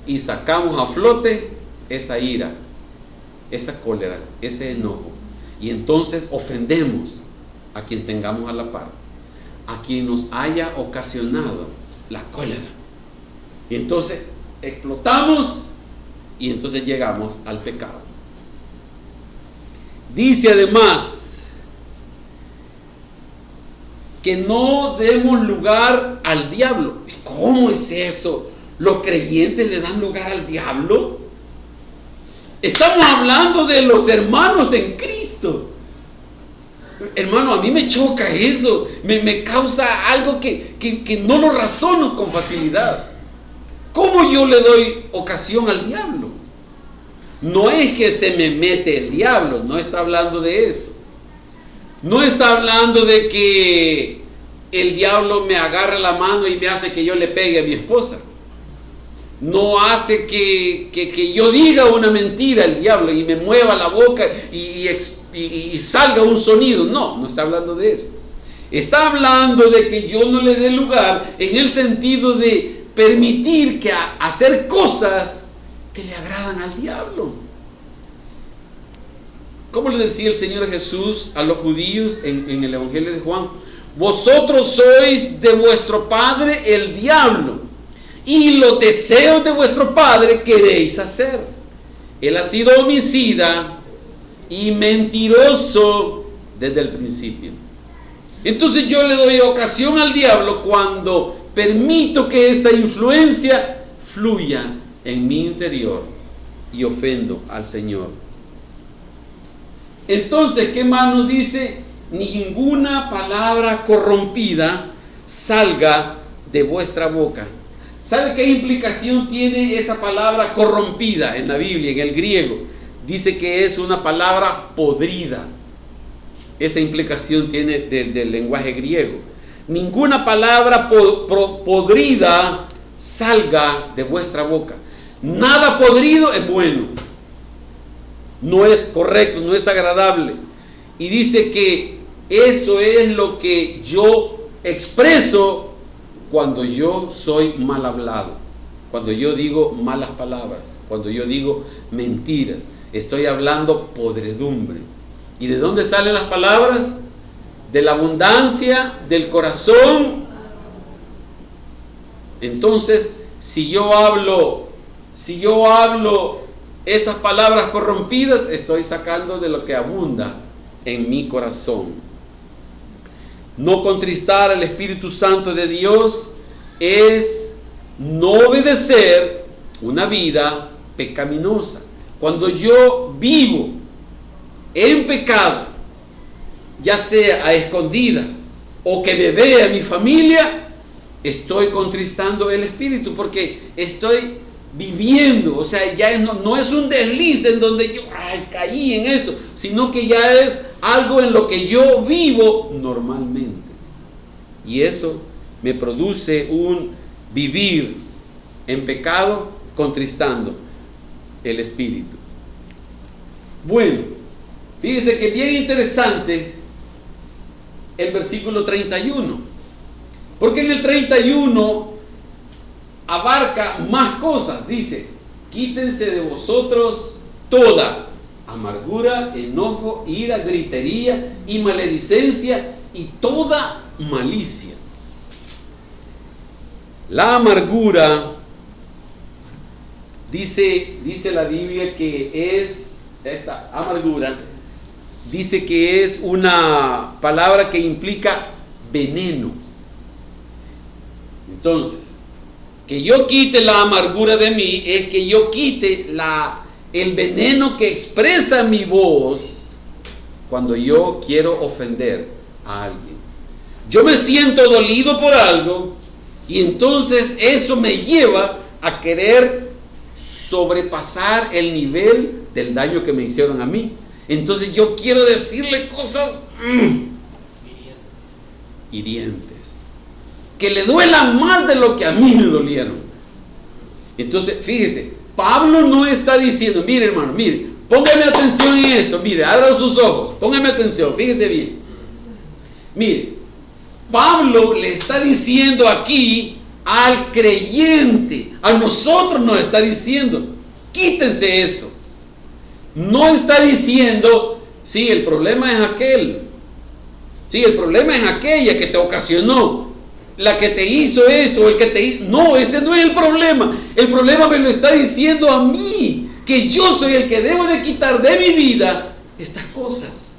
y sacamos a flote esa ira, esa cólera, ese enojo. Y entonces ofendemos a quien tengamos a la par, a quien nos haya ocasionado la cólera. Y entonces explotamos y entonces llegamos al pecado. Dice además que no demos lugar al diablo. ¿Cómo es eso? ¿Los creyentes le dan lugar al diablo? Estamos hablando de los hermanos en Cristo. Hermano, a mí me choca eso. Me causa algo que no lo razono con facilidad. ¿Cómo yo le doy ocasión al diablo? No es que se me mete el diablo, no está hablando de eso. No está hablando de que el diablo me agarre la mano y me hace que yo le pegue a mi esposa. No hace que yo diga una mentira el diablo y me mueva la boca y salga un sonido. No está hablando de eso. Está hablando de que yo no le dé lugar en el sentido de permitir que hacer cosas que le agradan al diablo. ¿Cómo le decía el Señor Jesús a los judíos en el Evangelio de Juan? Vosotros sois de vuestro padre el diablo, y los deseos de vuestro padre queréis hacer. Él ha sido homicida y mentiroso desde el principio. Entonces yo le doy ocasión al diablo cuando permito que esa influencia fluya en mi interior y ofendo al Señor. Entonces, ¿qué más nos dice? Ninguna palabra corrompida salga de vuestra boca. ¿Sabe qué implicación tiene esa palabra corrompida en la Biblia, en el griego? Dice que es una palabra podrida. Esa implicación tiene del lenguaje griego. Ninguna palabra podrida salga de vuestra boca. Nada podrido es bueno. No es correcto, no es agradable. Y dice que Eso es lo que yo expreso cuando yo soy mal hablado, cuando yo digo malas palabras, cuando yo digo mentiras. Estoy hablando podredumbre. ¿Y de dónde salen las palabras? De la abundancia del corazón. Entonces, si yo hablo esas palabras corrompidas, estoy sacando de lo que abunda en mi corazón. No contristar al Espíritu Santo de Dios es no obedecer una vida pecaminosa. Cuando yo vivo en pecado, ya sea a escondidas o que me vea mi familia, estoy contristando el Espíritu, porque estoy viviendo, o sea, ya no es un desliz en donde yo caí en esto, sino que ya es algo en lo que yo vivo normalmente. Y eso me produce un vivir en pecado, contristando el Espíritu. Bueno, fíjese que bien interesante el versículo 31, porque en el 31 abarca más cosas. Dice: quítense de vosotros toda amargura, enojo, ira, gritería y maledicencia y toda malicia. La amargura, dice la Biblia que es, esta amargura, dice que es una palabra que implica veneno. Entonces, que yo quite la amargura de mí es que yo quite el veneno que expresa mi voz cuando yo quiero ofender a alguien. Yo me siento dolido por algo y entonces eso me lleva a querer sobrepasar el nivel del daño que me hicieron a mí. Entonces yo quiero decirle cosas hirientes, que le duelan más de lo que a mí me dolieron. Entonces, fíjese, Pablo no está diciendo, mire hermano, mire, póngame atención en esto, mire, abra sus ojos, póngame atención, fíjese bien. Mire, Pablo le está diciendo aquí al creyente, a nosotros nos está diciendo, quítense eso. No está diciendo, sí, el problema es aquel, sí, el problema es aquella que te ocasionó, la que te hizo esto, el que te hizo. No, ese no es el problema. El problema me lo está diciendo a mí, que yo soy el que debo de quitar de mi vida estas cosas.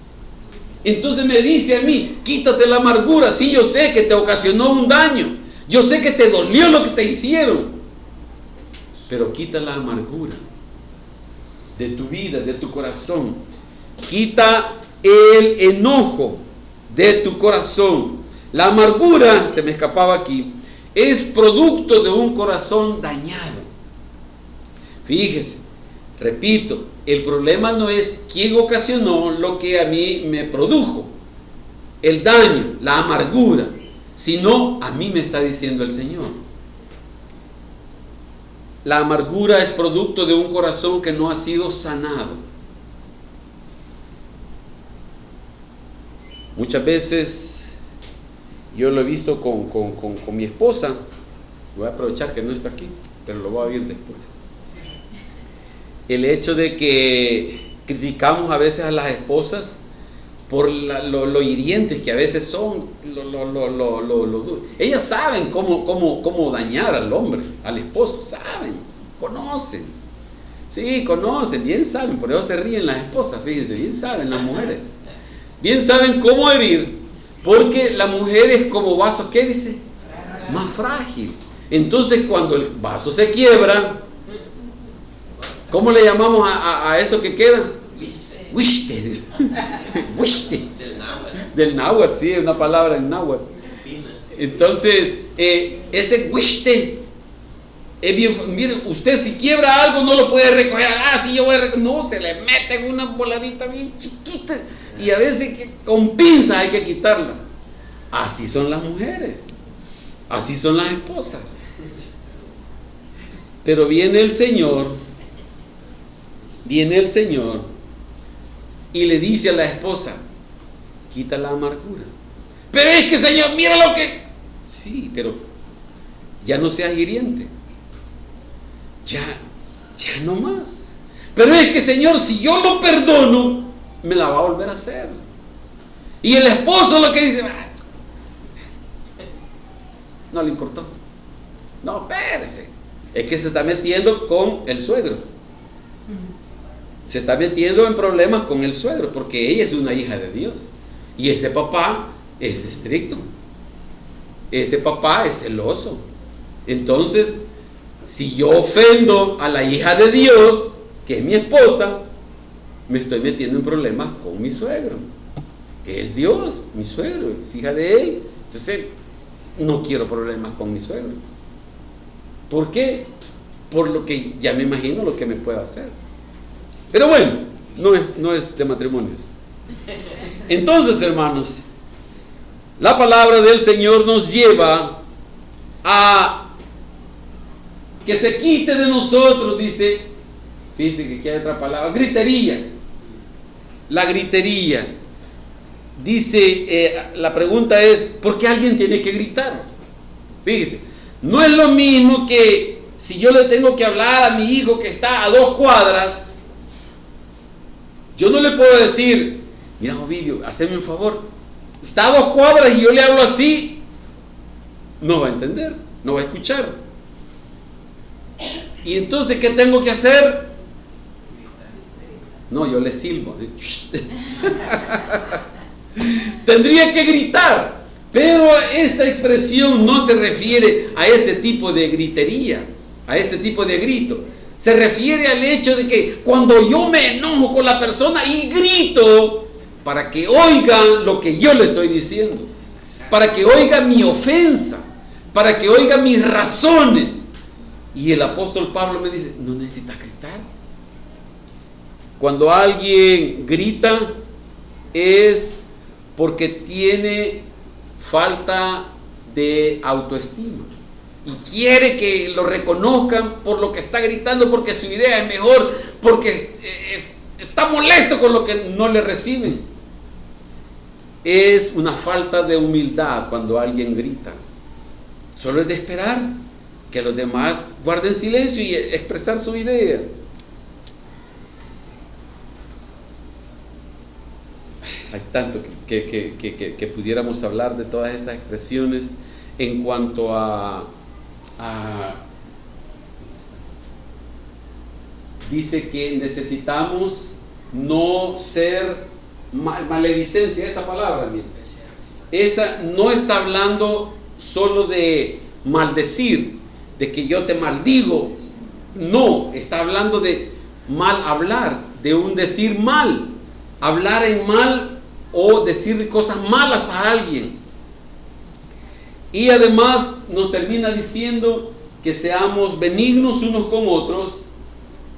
Entonces me dice a mí, quítate la amargura. Sí, yo sé que te ocasionó un daño, yo sé que te dolió lo que te hicieron, pero quita la amargura de tu vida, de tu corazón. Quita el enojo de tu corazón. La amargura, se me escapaba aquí, es producto de un corazón dañado. Fíjese, repito, el problema no es quién ocasionó lo que a mí me produjo el daño, la amargura, sino a mí me está diciendo el Señor. La amargura es producto de un corazón que no ha sido sanado. Muchas veces yo lo he visto con mi esposa. Voy a aprovechar que no está aquí, pero lo voy a oír después. El hecho de que criticamos a veces a las esposas por lo hirientes que a veces son, ellas saben cómo dañar al hombre, al esposo, saben, conocen, sí, conocen, bien saben, por eso se ríen las esposas, fíjense, bien saben las mujeres, bien saben cómo herir, porque la mujer es como vaso, ¿qué dice? Más frágil. Entonces cuando el vaso se quiebra, ¿cómo le llamamos a eso que queda? Huiste. Huiste. Del náhuatl, sí, es una palabra en náhuatl. Entonces, ese huiste es bien. Miren, usted si quiebra algo no lo puede recoger. Sí, yo voy a recoger. No, se le mete en una voladita bien chiquita. Y a veces con pinzas hay que quitarlas. Así son las mujeres. Así son las esposas. Pero viene el Señor y le dice a la esposa, quita la amargura. Pero es que, Señor, mira lo que... Sí, pero ya no seas hiriente. Ya no más. Pero es que, Señor, si yo lo perdono, me la va a volver a hacer. Y el esposo lo que dice, no le importó. No, espérese. Es que se está metiendo con el suegro. Se está metiendo en problemas con el suegro, porque ella es una hija de Dios. Y ese papá es estricto. Ese papá es celoso. Entonces, si yo ofendo a la hija de Dios, que es mi esposa, me estoy metiendo en problemas con mi suegro, que es Dios, mi suegro, es hija de él. Entonces, no quiero problemas con mi suegro. ¿Por qué? Por lo que ya me imagino lo que me pueda hacer. Pero bueno, no es de matrimonios. Entonces, hermanos, la palabra del Señor nos lleva a que se quite de nosotros, dice, fíjense que aquí hay otra palabra, gritería. La gritería. Dice, la pregunta es, ¿por qué alguien tiene que gritar? Fíjese, no es lo mismo que si yo le tengo que hablar a mi hijo que está a 2 cuadras, yo no le puedo decir, mira, Ovidio, hazme un favor, está a 2 cuadras y yo le hablo así, no va a entender, no va a escuchar. Y entonces, ¿qué tengo que hacer? No, yo le silbo. Tendría que gritar. Pero esta expresión no se refiere a ese tipo de gritería, a ese tipo de grito. Se refiere al hecho de que cuando yo me enojo con la persona y grito, para que oigan lo que yo le estoy diciendo, para que oiga mi ofensa, para que oiga mis razones. Y el apóstol Pablo me dice, no necesitas gritar. Cuando alguien grita es porque tiene falta de autoestima y quiere que lo reconozcan por lo que está gritando, porque su idea es mejor, porque está molesto con lo que no le reciben. Es una falta de humildad cuando alguien grita. Solo es de esperar que los demás guarden silencio y expresar su idea. Hay tanto que pudiéramos hablar de todas estas expresiones en cuanto a dice que necesitamos no ser maledicencia, esa palabra, esa no está hablando solo de maldecir, de que yo te maldigo, no, está hablando de mal hablar, de un decir mal, hablar en mal o decir cosas malas a alguien. Y además nos termina diciendo que seamos benignos unos con otros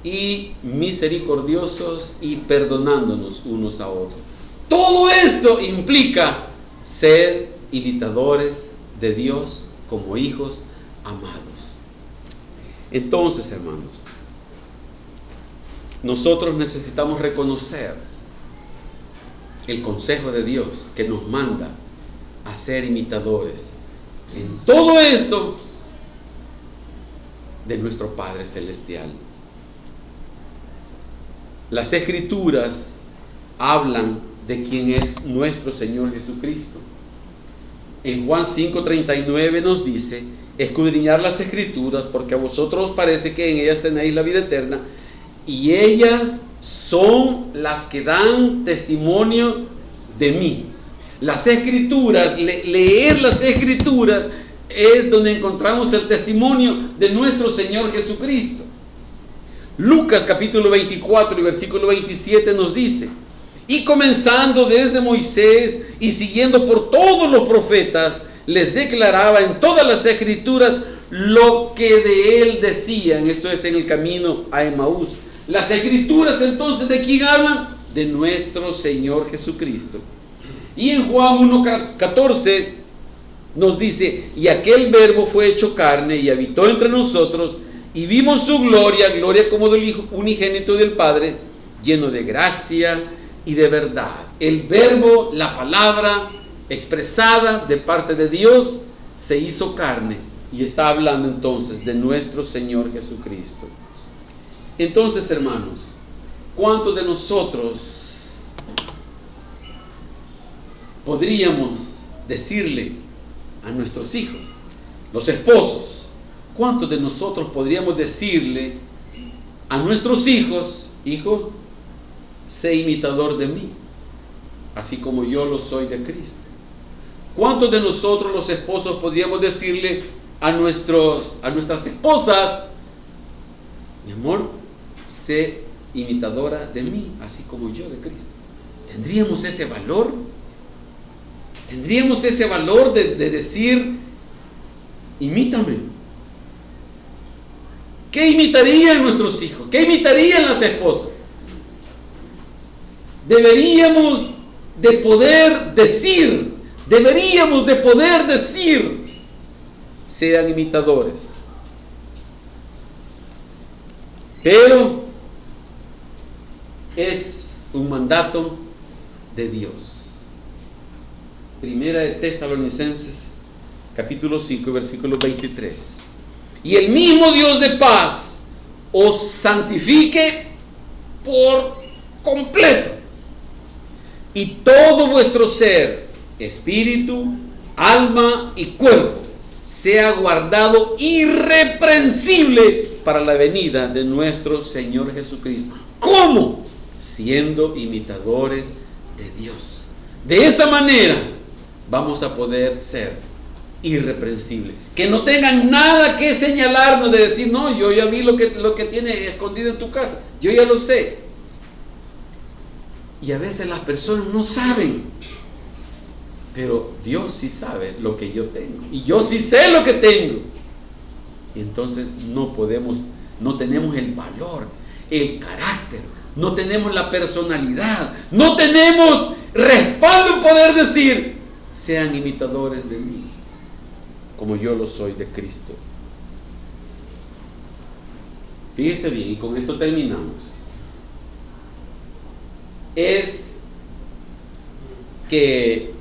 y misericordiosos y perdonándonos unos a otros. Todo esto implica ser imitadores de Dios como hijos amados. Entonces, hermanos, nosotros necesitamos reconocer el consejo de Dios que nos manda a ser imitadores en todo esto de nuestro Padre Celestial. Las Escrituras hablan de quién es nuestro Señor Jesucristo. En Juan 5:39 nos dice, escudriñar las Escrituras porque a vosotros os parece que en ellas tenéis la vida eterna y ellas son las que dan testimonio de mí. Las Escrituras, leer las Escrituras es donde encontramos el testimonio de nuestro Señor Jesucristo. Lucas capítulo 24 y versículo 27 nos dice, y comenzando desde Moisés y siguiendo por todos los profetas, les declaraba en todas las Escrituras lo que de él decían. Esto es en el camino a Emaús. Las Escrituras entonces, ¿de quién hablan? De nuestro Señor Jesucristo. Y en Juan 1:14 nos dice, y aquel verbo fue hecho carne y habitó entre nosotros y vimos su gloria, gloria como del Hijo unigénito del Padre, lleno de gracia y de verdad. El verbo, la palabra expresada de parte de Dios, se hizo carne y está hablando entonces de nuestro Señor Jesucristo. Entonces, hermanos, ¿cuántos de nosotros podríamos decirle a nuestros hijos, los esposos, cuántos de nosotros podríamos decirle a nuestros hijos, hijo, sé imitador de mí, así como yo lo soy de Cristo? ¿Cuántos de nosotros los esposos podríamos decirle a nuestras esposas, mi amor, sé imitadora de mí, así como yo de Cristo? ¿Tendríamos ese valor? ¿Tendríamos ese valor de decir, imítame? ¿Qué imitarían nuestros hijos? ¿Qué imitarían las esposas? Deberíamos de poder decir, sean imitadores. Pero es un mandato de Dios. Primera de Tesalonicenses, capítulo 5, versículo 23. Y el mismo Dios de paz os santifique por completo, y todo vuestro ser, espíritu, alma y cuerpo, sea guardado irreprensible para la venida de nuestro Señor Jesucristo. ¿Cómo? Siendo imitadores de Dios. De esa manera vamos a poder ser irreprensibles. Que no tengan nada que señalarnos de decir, no, yo ya vi lo que tienes escondido en tu casa. Yo ya lo sé. Y a veces las personas no saben. Pero Dios sí sabe lo que yo tengo. Y yo sí sé lo que tengo. Y entonces no tenemos el valor, el carácter, no tenemos la personalidad, no tenemos respaldo en poder decir, sean imitadores de mí, como yo lo soy de Cristo. Fíjese bien, y con esto terminamos. Es que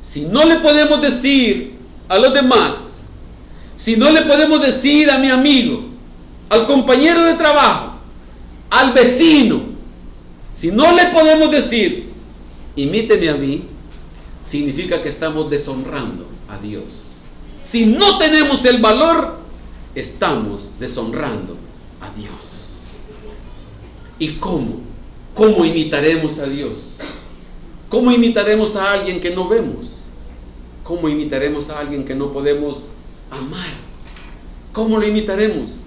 si no le podemos decir a los demás, si no le podemos decir a mi amigo, al compañero de trabajo, al vecino, si no le podemos decir, imíteme a mí, significa que estamos deshonrando a Dios. Si no tenemos el valor, estamos deshonrando a Dios. ¿Y cómo? ¿Cómo imitaremos a Dios? ¿Cómo imitaremos a alguien que no vemos? ¿Cómo imitaremos a alguien que no podemos amar? ¿Cómo lo imitaremos?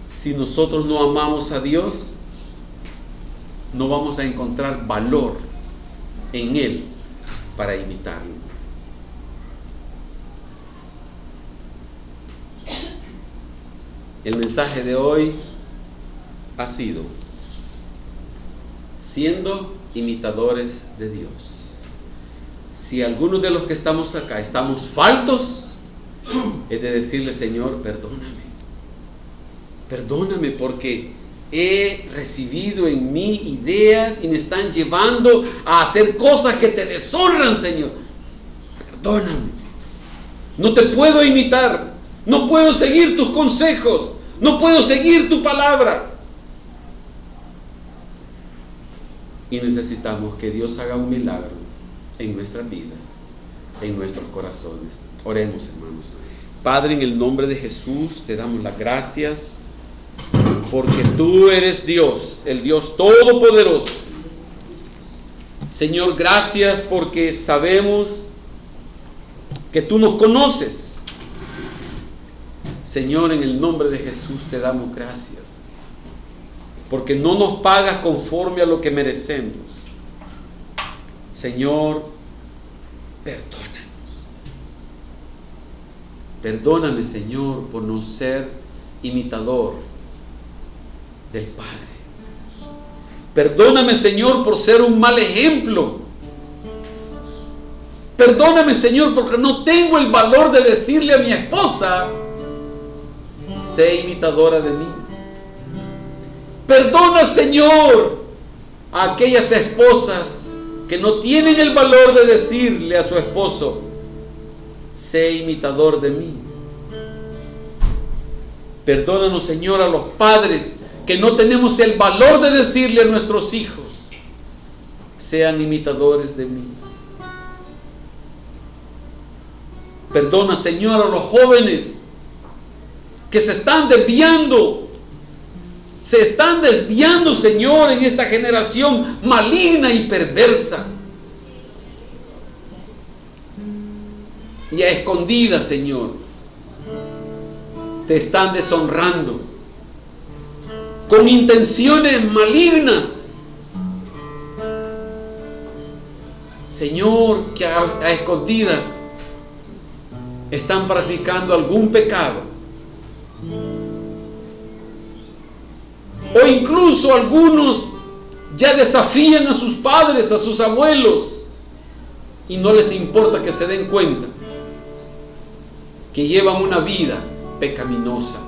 Si nosotros no amamos a Dios, no vamos a encontrar valor en Él para imitarlo. El mensaje de hoy ha sido siendo imitadores de Dios. Si algunos de los que estamos acá estamos faltos, es de decirle, Señor, perdóname porque he recibido en mí ideas y me están llevando a hacer cosas que te deshonran, Señor. Perdóname. No te puedo imitar, no puedo seguir tus consejos, no puedo seguir tu palabra. Y necesitamos que Dios haga un milagro en nuestras vidas, en nuestros corazones. Oremos, hermanos. Padre, en el nombre de Jesús te damos las gracias porque tú eres Dios, el Dios todopoderoso. Señor, gracias porque sabemos que tú nos conoces. Señor, en el nombre de Jesús te damos gracias porque no nos pagas conforme a lo que merecemos. Señor, perdónanos. Perdóname, Señor, por no ser imitador del Padre. Perdóname, Señor, por ser un mal ejemplo. Perdóname, Señor, porque no tengo el valor de decirle a mi esposa, sé imitadora de mí. Perdona, Señor, a aquellas esposas que no tienen el valor de decirle a su esposo: sé imitador de mí. Perdónanos, Señor, a los padres que no tenemos el valor de decirle a nuestros hijos: sean imitadores de mí. Perdona, Señor, a los jóvenes que se están desviando. Se están desviando, Señor, en esta generación maligna y perversa. Y a escondidas, Señor, te están deshonrando con intenciones malignas. Señor, que a escondidas están practicando algún pecado. O incluso algunos ya desafían a sus padres, a sus abuelos, y no les importa que se den cuenta que llevan una vida pecaminosa.